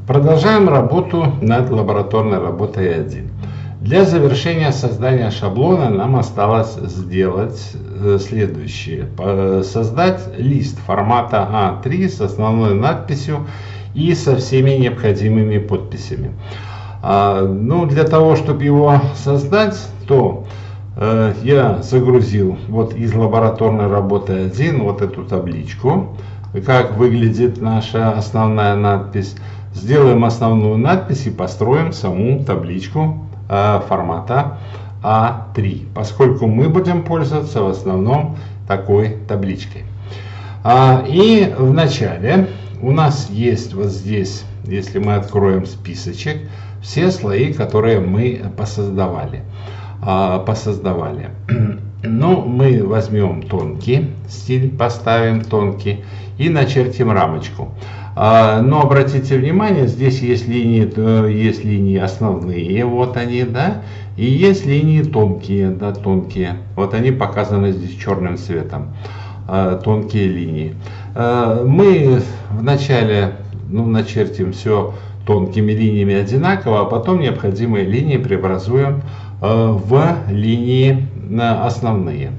Продолжаем работу над лабораторной работой 1. Для завершения создания шаблона нам осталось сделать следующее. Создать лист формата А3 с основной надписью и со всеми необходимыми подписями. Для того, чтобы его создать, то я загрузил вот из лабораторной работы 1 вот эту табличку, как выглядит наша основная надпись. Сделаем основную надпись и построим саму табличку формата А3, поскольку мы будем пользоваться в основном такой табличкой. И в начале у нас есть вот здесь, если мы откроем списочек, все слои, которые мы посоздавали. Мы возьмем тонкий стиль, поставим тонкий и начертим рамочку. Но обратите внимание, здесь есть линии основные, вот они, да, и есть линии тонкие, да, тонкие. Вот они показаны здесь черным цветом, тонкие линии. Мы вначале начертим все тонкими линиями одинаково, а потом необходимые линии преобразуем в линии основные.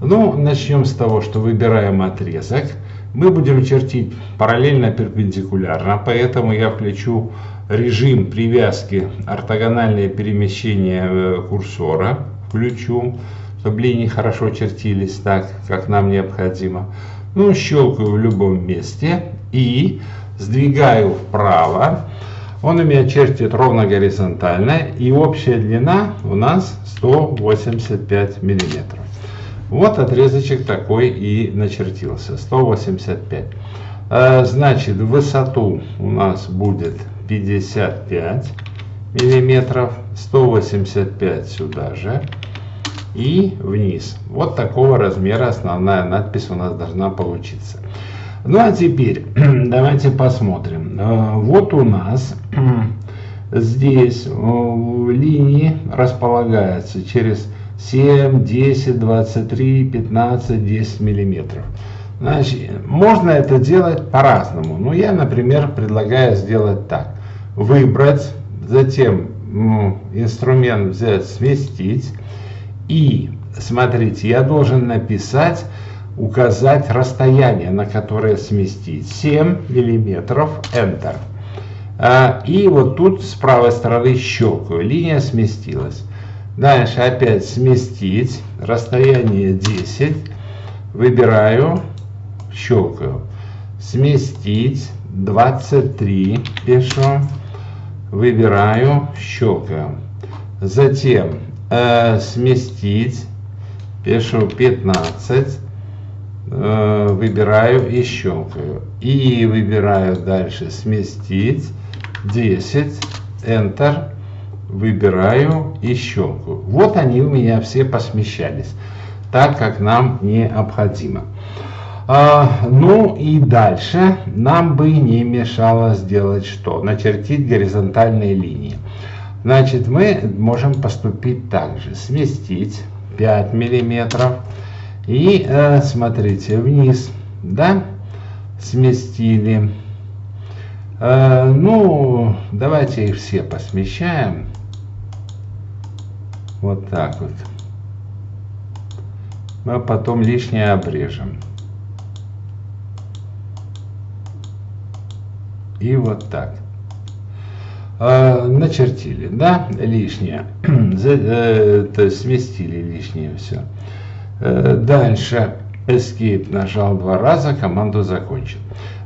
Начнем с того, что выбираем отрезок. Мы будем чертить параллельно перпендикулярно, поэтому я включу режим привязки ортогональное перемещение курсора. Включу, чтобы линии хорошо чертились так, как нам необходимо. Щелкаю в любом месте и сдвигаю вправо. Он у меня чертит ровно горизонтально, и общая длина у нас 185 миллиметров. Вот отрезочек такой и начертился, 185. Значит, в высоту у нас будет 55 миллиметров, 185 сюда же и вниз. Вот такого размера основная надпись у нас должна получиться. А теперь давайте посмотрим. Вот у нас здесь линии располагаются через 7, 10, 23, 15, 10 миллиметров. Значит, можно это делать по-разному. Я, например, предлагаю сделать так. Выбрать, затем инструмент взять, сместить. И, смотрите, я должен написать, указать расстояние, на которое сместить. 7 миллиметров, Enter. И вот тут с правой стороны щелкаю. Линия сместилась. Дальше опять сместить, расстояние 10, выбираю, щелкаю, сместить, 23 пишу, выбираю, щелкаю, затем сместить, пишу 15, выбираю и щелкаю, и выбираю дальше сместить, 10, Enter. Выбираю и щелкаю. Вот они у меня все посмещались, так как нам необходимо. И дальше нам бы не мешало сделать что? Начертить горизонтальные линии. Значит, мы можем поступить так же. Сместить 5 миллиметров. И смотрите, вниз, да, сместили. Давайте их все посмещаем. Вот так вот. Мы потом лишнее обрежем. И вот так. Начертили, да, лишнее. То есть сместили лишнее все. Дальше Escape нажал 2 раза, команду закончил.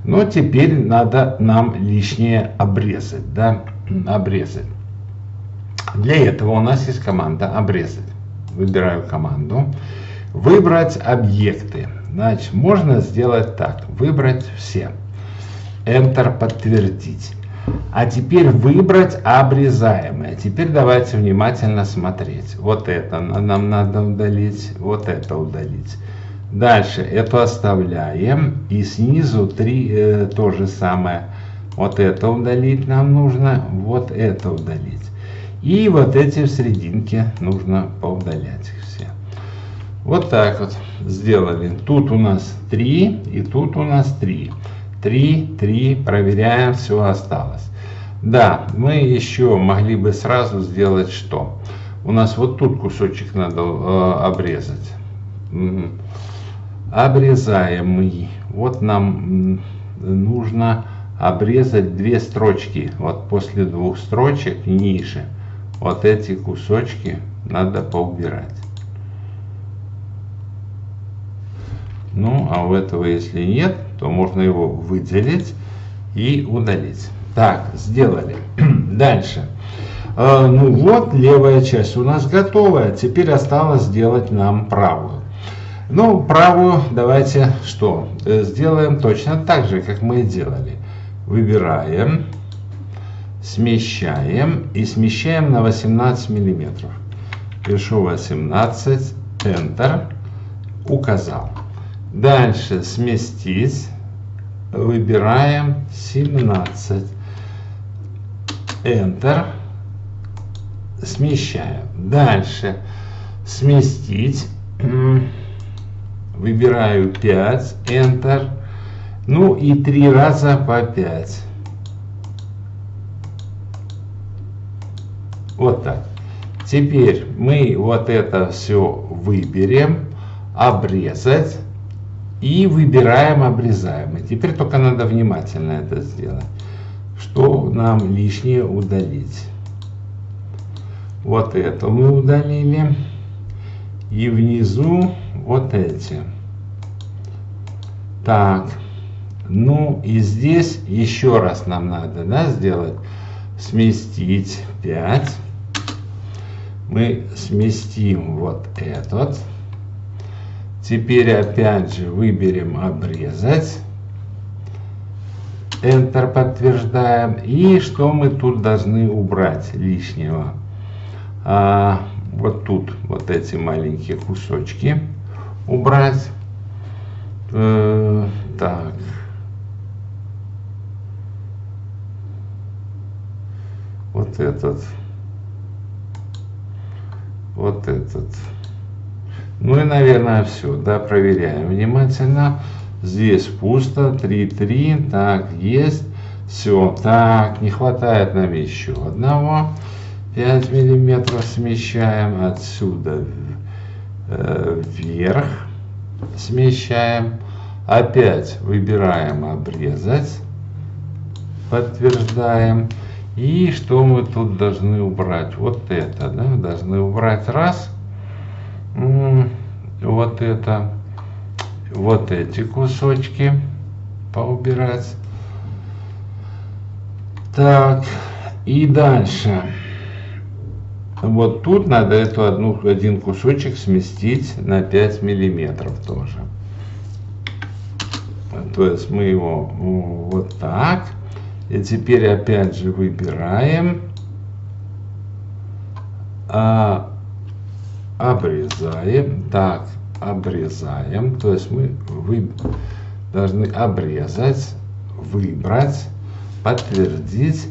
Но теперь надо нам лишнее обрезать, да, обрезать. Для этого у нас есть команда обрезать. Выбираю команду. Выбрать объекты. Значит, можно сделать так. Выбрать все. Enter подтвердить. А теперь выбрать обрезаемое. Теперь давайте внимательно смотреть. Вот это нам надо удалить. Вот это удалить. Дальше эту оставляем. И снизу 3 то же самое. Вот это удалить нам нужно. Вот это удалить. И вот эти в серединке нужно поудалять их все. Вот так вот сделали. Тут у нас 3 и тут у нас 3. 3, 3, проверяем, все осталось. Да, мы еще могли бы сразу сделать что? У нас вот тут кусочек надо обрезать. Обрезаемый. Вот нам нужно обрезать 2 строчки. Вот после 2 строчек ниже. Вот эти кусочки надо поубирать. Ну, а у этого, если нет, то можно его выделить и удалить. Так, сделали. Дальше. Ну вот, левая часть у нас готовая. Теперь осталось сделать нам правую. Ну, правую давайте что? Сделаем точно так же, как мы и делали. Выбираем, смещаем и смещаем на 18 миллиметров. Пишу 18, Enter, указал. Дальше сместить, выбираем 17, Enter, смещаем. Дальше сместить, выбираю 5, Enter, ну и 3 раза по 5. Вот так. Теперь мы вот это все выберем, обрезать. И выбираем обрезаемый. Теперь только надо внимательно это сделать. Что нам лишнее удалить? Вот это мы удалили. И внизу вот эти. Так. Ну и здесь еще раз нам надо, да, сделать. Сместить 5. Мы сместим вот этот. Теперь опять же выберем обрезать. Enter подтверждаем. И что мы тут должны убрать лишнего? Вот тут вот эти маленькие кусочки убрать. Так. Вот этот. Вот этот. Ну и, наверное, все, да, проверяем внимательно. Здесь пусто, 3, так, есть, все, так, не хватает нам еще одного, 5 миллиметров смещаем, отсюда вверх смещаем, опять выбираем обрезать, подтверждаем, и что мы тут должны убрать? Вот это, да, должны убрать раз. Вот это, вот эти кусочки поубирать. Так, и дальше. Вот тут надо один кусочек сместить на 5 миллиметров тоже. То есть мы его вот так. И теперь опять же выбираем. Обрезаем, так, обрезаем, то есть мы должны обрезать, выбрать, подтвердить,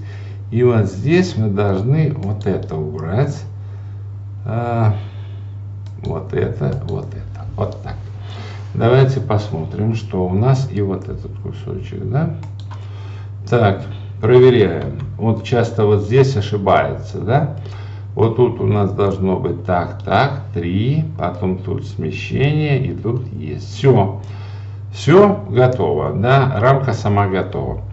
и вот здесь мы должны вот это убрать, вот это, вот так. Давайте посмотрим, что у нас, и вот этот кусочек, да. Так, проверяем, вот часто вот здесь ошибается, да. Вот тут у нас должно быть так, 3, потом тут смещение, и тут есть. Все готово, да, рамка сама готова.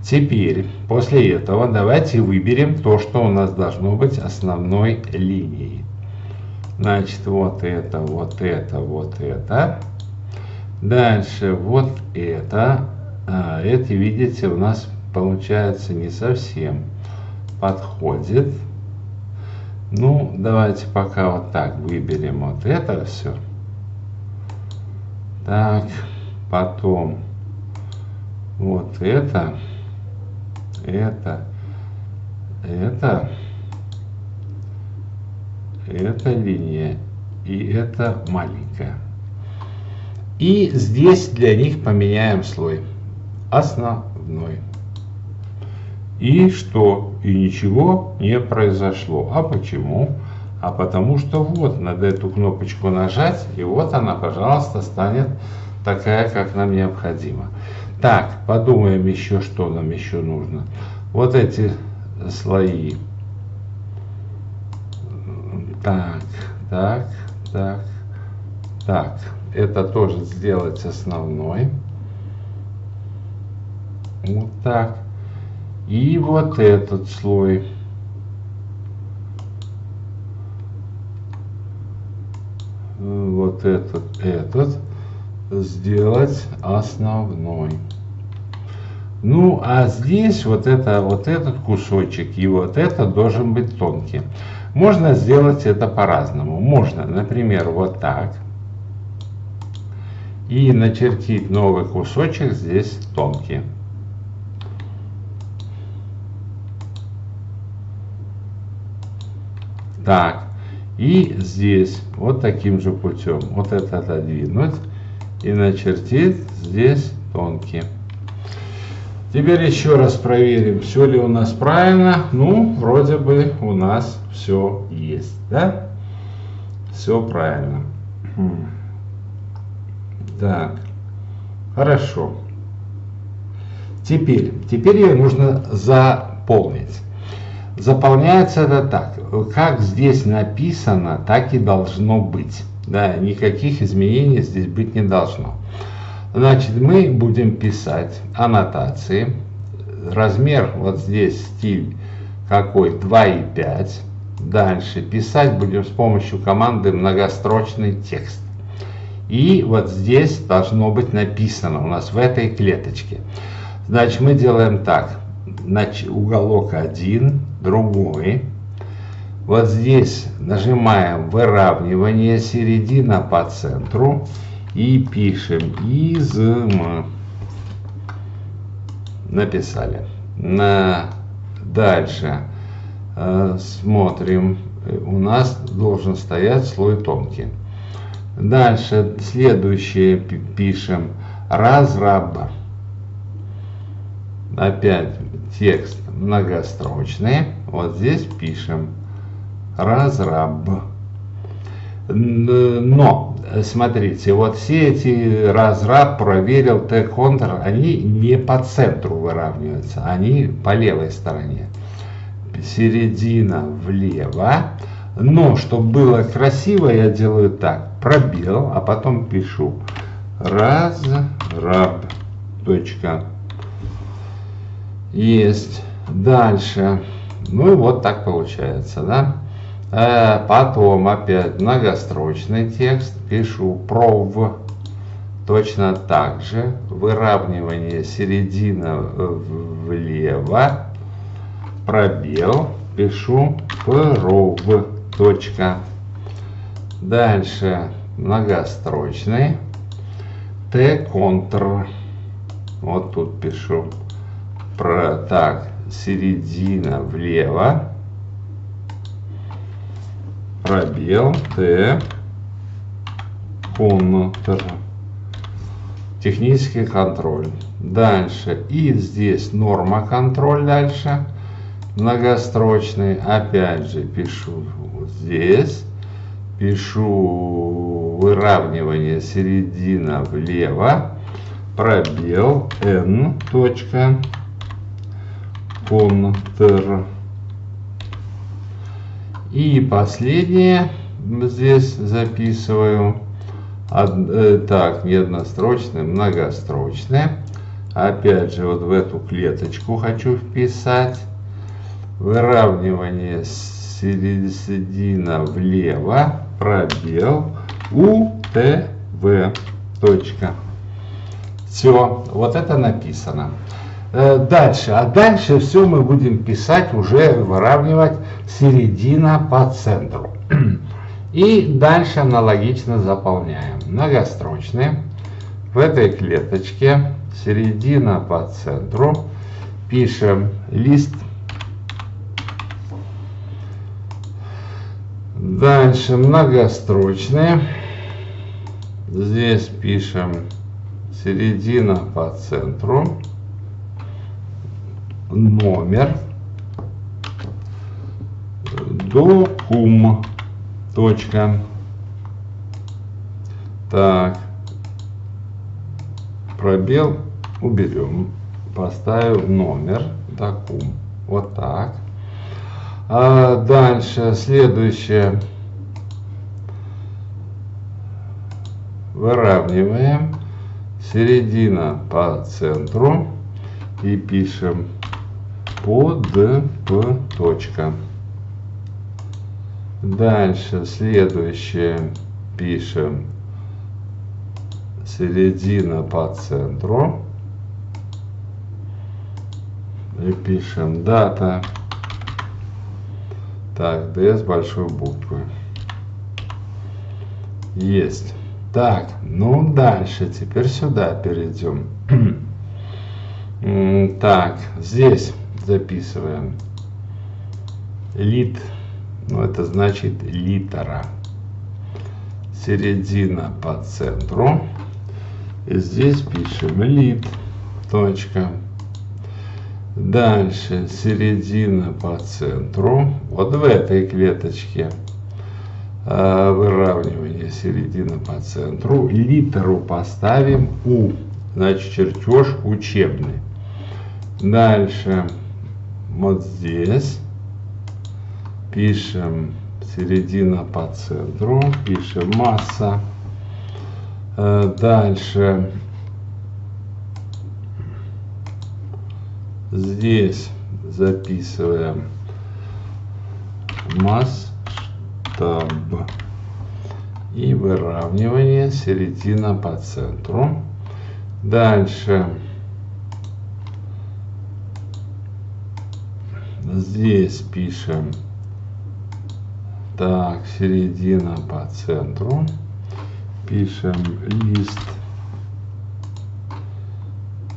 Теперь, после этого, давайте выберем то, что у нас должно быть основной линией. Значит, вот это, вот это, вот это. Дальше вот это. Эти, видите, у нас получается не совсем подходит. Ну, давайте пока вот так выберем вот это все. Так, потом вот это линия и это маленькая. И здесь для них поменяем слой основной. И что? И ничего не произошло. А почему? А потому что вот надо эту кнопочку нажать, и вот она, пожалуйста, станет такая, как нам необходимо. Так, подумаем еще, что нам еще нужно. вот эти слои. Так, так, так, так. Это тоже сделать основной. Вот так. И вот этот слой. Вот этот сделать основной. Ну, а здесь вот этот кусочек и вот это должен быть тонкий. Можно сделать это по-разному. Можно, например, вот так. И начертить новый кусочек здесь тонкий. Так. И здесь вот таким же путем. Вот это отодвинуть. И начертить здесь тонкий. Теперь еще раз проверим, все ли у нас правильно. Ну, вроде бы у нас все есть, да? Все правильно. Так, хорошо. Теперь ее нужно заполнить. Заполняется это так, как здесь написано, так и должно быть. Да, никаких изменений здесь быть не должно. Значит, мы будем писать аннотации. Размер вот здесь, стиль какой, 2,5. Дальше писать будем с помощью команды многострочный текст. И вот здесь должно быть написано у нас в этой клеточке. Значит, мы делаем так. Значит, уголок один, другой. Вот здесь нажимаем выравнивание, середина по центру. И пишем изм. Написали. Дальше смотрим. У нас должен стоять слой тонкий. Дальше следующее пишем разраб. Опять текст многострочный. Вот здесь пишем разраб. Но смотрите, вот все эти разраб, проверил, Т-контр, они не по центру выравниваются, они по левой стороне. Середина влево. Но, чтобы было красиво, я делаю так. Пробел, а потом пишу разраб. Точка. Есть. Дальше. Ну и вот так получается, да? Потом опять многострочный текст. Пишу пров. Точно так же. Выравнивание середина влево. Пробел. Пишу пров. Точка. Дальше многострочный. Т-контр. Вот тут пишу. Так, середина влево. Пробел. Т. Контр. Технический контроль. Дальше. И здесь норма контроль дальше. Многострочный. Опять же пишу вот здесь. Пишу выравнивание середина влево. Пробел. Н. Точка. Контр. И последнее здесь записываю. Так, не однострочное, многострочное. Опять же, вот в эту клеточку хочу вписать. Выравнивание середина влево. Пробел. УТВ. Точка. Все, вот это написано. Дальше. А дальше все мы будем писать, уже выравнивать середина по центру. И дальше аналогично заполняем. Многострочные. В этой клеточке середина по центру. Пишем лист. Дальше многострочные. Здесь пишем середина по центру. Номер. Докум. Точка. Так. Пробел уберем. Поставим номер. Докум. Вот так. Дальше, следующее. Выравниваем. Середина по центру. И пишем под П точка. Дальше, следующее. Пишем середина по центру. И пишем дата. Так, D с большой буквы. Есть. Так, ну дальше, теперь сюда перейдем. Так, здесь записываем лит, ну это значит литера. Середина по центру. И здесь пишем лит, точка. Дальше середина по центру. Вот в этой клеточке выравнивание середины по центру. Литеру поставим У. Значит, чертеж учебный. Дальше вот здесь пишем середина по центру. Пишем масса. Дальше здесь записываем масштаб и выравнивание середина по центру. Дальше здесь пишем так, середина по центру. Пишем лист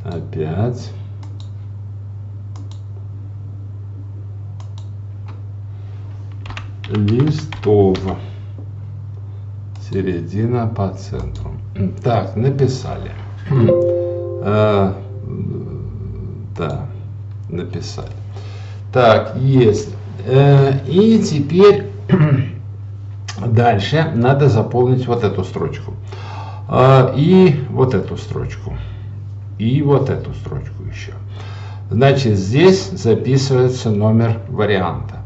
опять. Листов. Середина по центру. Так, написали. Да, написали. Так, есть. И теперь дальше надо заполнить вот эту строчку. И вот эту строчку. И вот эту строчку еще. Значит, здесь записывается номер варианта.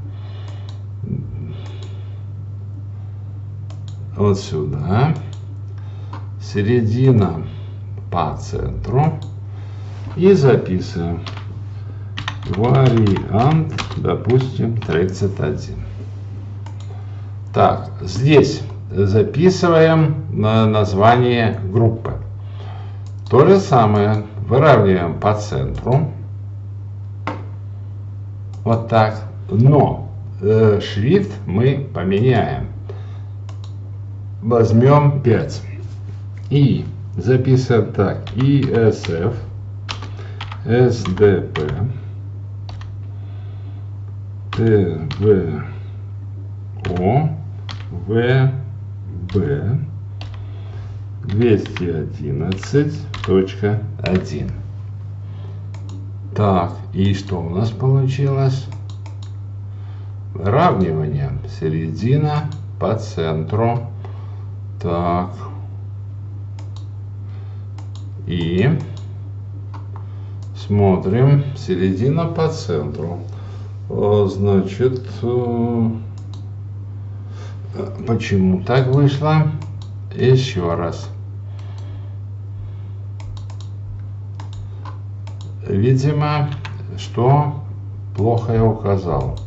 Вот сюда. Середина по центру. И записываем вариант, допустим, 31. Так, здесь записываем название группы. То же самое выравниваем по центру. Вот так. Но шрифт мы поменяем. Возьмем 5. И записываем так. ISF, SDP, ТВО, ВБ 211.1. Так, и что у нас получилось? Выравнивание. Середина по центру. Так. И смотрим. Середина по центру. Значит, почему так вышло? Еще раз. Видимо, что плохо я указал.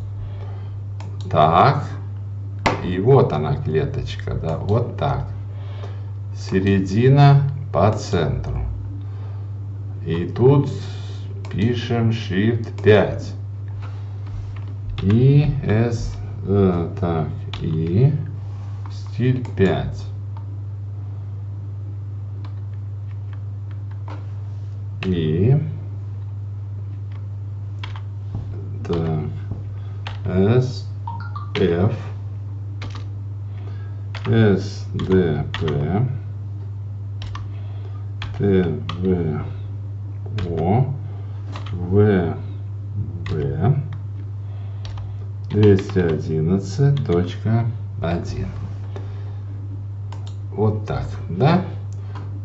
Так. И вот она клеточка, да, вот так. Середина по центру. И тут пишем Shift 5. И так, и стиль 5. И так, SF, SDP, ТВО, ВБ 211.1. Вот так, да?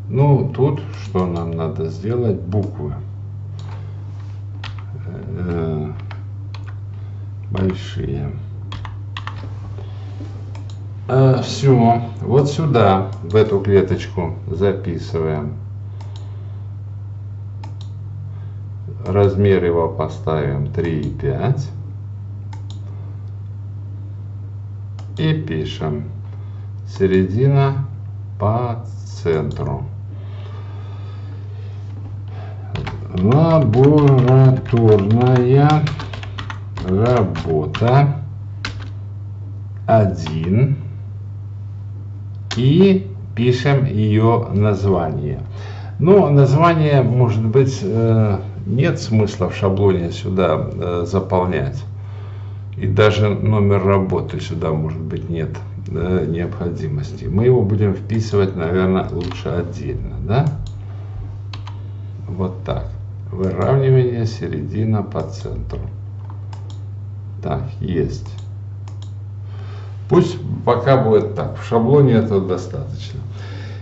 Ну, тут что нам надо сделать? Буквы. большие. Все, вот сюда, в эту клеточку записываем. Размер его поставим 3,5. И пишем середина по центру. Лабораторная работа 1. И пишем ее название. Но название, может быть, нет смысла в шаблоне сюда заполнять. И даже номер работы сюда, может быть, нет необходимости. Мы его будем вписывать, наверное, лучше отдельно, да? Вот так. Выравнивание середина по центру. Так, есть. Пусть пока будет так. В шаблоне этого достаточно.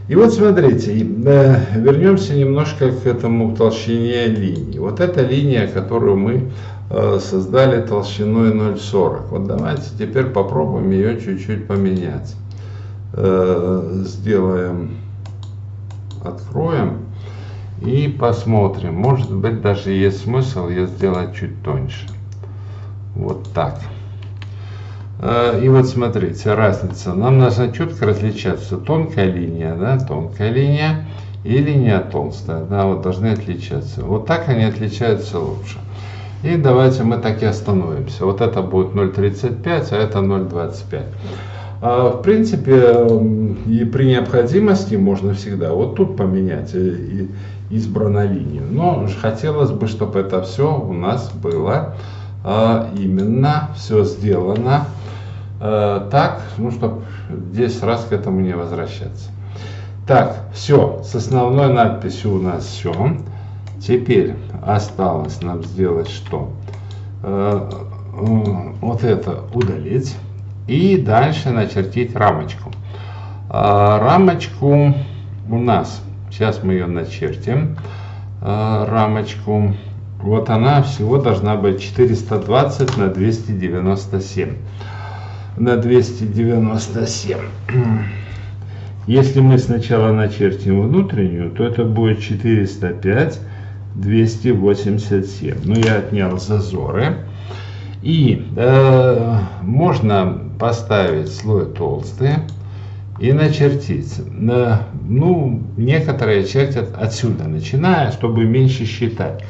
И вот смотрите, вернемся немножко к этому толщине линии. Вот эта линия, которую мы создали толщиной 0,40. Вот давайте теперь попробуем ее чуть-чуть поменять. Сделаем, откроем и посмотрим. Может быть, даже есть смысл ее сделать чуть тоньше. Вот так. И вот смотрите, разница. Нам нужно четко различаться. Тонкая линия, да, тонкая линия и линия толстая, да, вот должны отличаться. Вот так они отличаются лучше. И давайте мы так и остановимся. Вот это будет 0,35, а это 0,25. В принципе, и при необходимости можно всегда вот тут поменять избранную линию. Но хотелось бы, чтобы это все у нас было именно все сделано так, ну, чтобы 10 раз к этому не возвращаться. Так, все, с основной надписью у нас все. Теперь осталось нам сделать что? Вот это удалить. И дальше начертить рамочку. Рамочку у нас, сейчас мы ее начертим. Рамочку. Вот она всего должна быть 420 на 297. На 297. Если мы сначала начертим внутреннюю, то это будет 405, 287. Но я отнял зазоры. И можно поставить слой толстый и начертить. Ну, некоторые чертят отсюда, начиная, чтобы меньше считать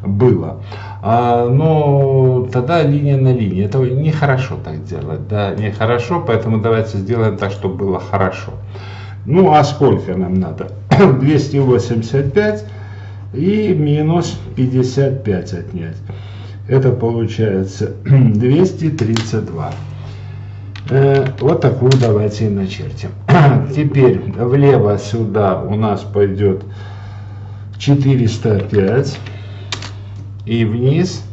было. Но тогда линия на линии. Это нехорошо так делать. Да, нехорошо, поэтому давайте сделаем так, чтобы было хорошо. Ну, а сколько нам надо? 285 и минус 55 отнять. Это получается 232. Вот такую давайте и начертим. Теперь влево сюда у нас пойдет 405. И вниз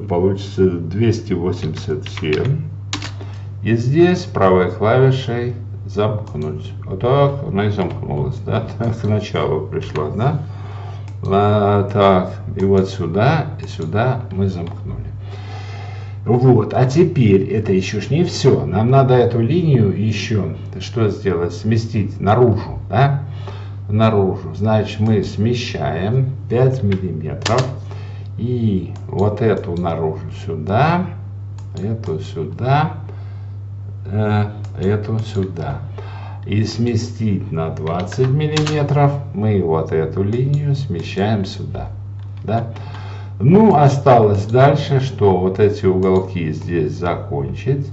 получится 287. И здесь правой клавишей замкнуть. Вот так она и замкнулась. Да? Так, к началу пришла. Да? Так, и вот сюда и сюда мы замкнули. Вот, а теперь это еще ж не все. Нам надо эту линию еще что сделать? Сместить наружу, да? Наружу. Значит, мы смещаем 5 миллиметров. И вот эту наружу сюда, эту сюда, эту сюда. И сместить на 20 миллиметров мы вот эту линию смещаем сюда. Да? Ну, осталось дальше, что вот эти уголки здесь закончить.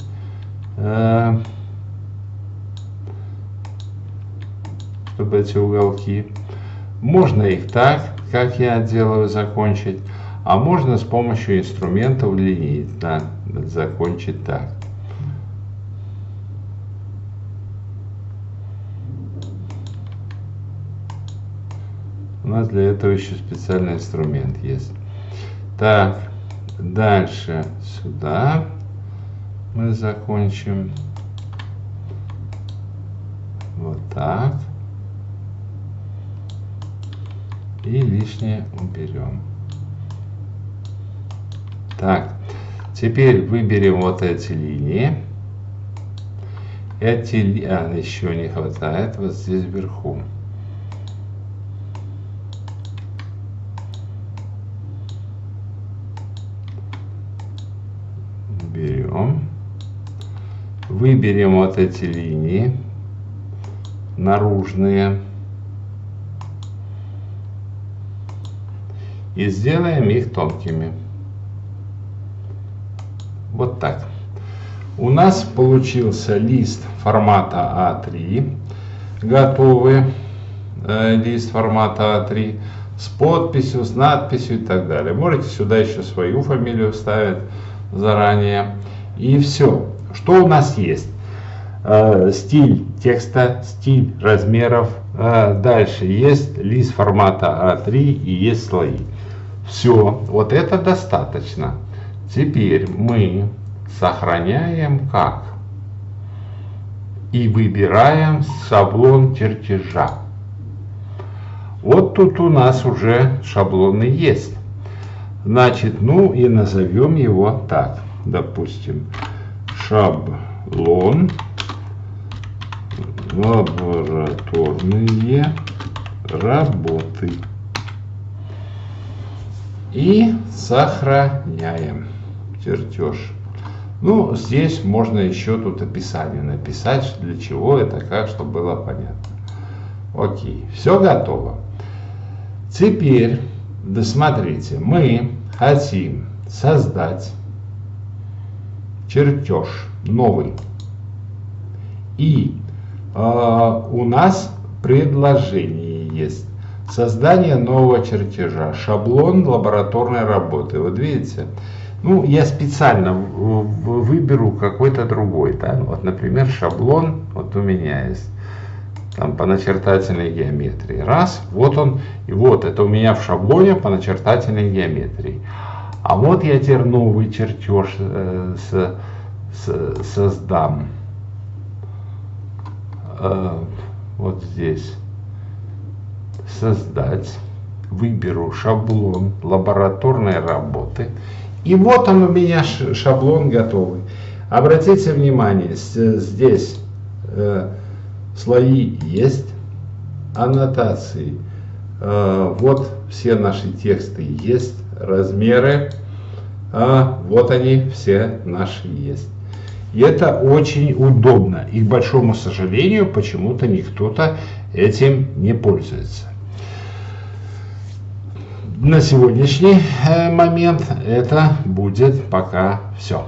Чтобы эти уголки. Можно их так, как я делаю, закончить. А можно с помощью инструментов линии, да, закончить так. У нас для этого еще специальный инструмент есть. Так, дальше сюда мы закончим. Вот так. И лишнее уберем. Так, теперь выберем вот эти линии. Еще не хватает вот здесь вверху. Берем. Выберем вот эти линии наружные. И сделаем их тонкими. Вот так. У нас получился лист формата А3. Готовый лист формата А3 с подписью, с надписью и так далее. Можете сюда еще свою фамилию вставить заранее. И все. Что у нас есть? Стиль текста, стиль размеров. Дальше есть лист формата А3 и есть слои. Все, вот это достаточно. Теперь мы сохраняем как? И выбираем шаблон чертежа. Вот тут у нас уже шаблоны есть. Значит, ну и назовем его так. Допустим, шаблон лабораторные работы. И сохраняем чертеж. Ну, здесь можно еще тут описание написать, для чего это, как, чтобы было понятно. Окей, все готово. Теперь, досмотрите, мы хотим создать чертеж новый. И у нас предложение есть. Создание нового чертежа. Шаблон лабораторной работы. Вот видите? Ну, я специально выберу какой-то другой. Да? Вот, например, шаблон. Вот у меня есть. Там по начертательной геометрии. Раз. Вот он. И вот это у меня в шаблоне по начертательной геометрии. А вот я теперь новый чертеж создам. Вот здесь. Создать. Выберу шаблон лабораторной работы. И вот он у меня шаблон готовый. Обратите внимание, здесь слои есть, аннотации. Вот все наши тексты есть, размеры. Вот они все наши есть. И это очень удобно. И, к большому сожалению, почему-то никто-то этим не пользуется. На сегодняшний момент это будет пока все.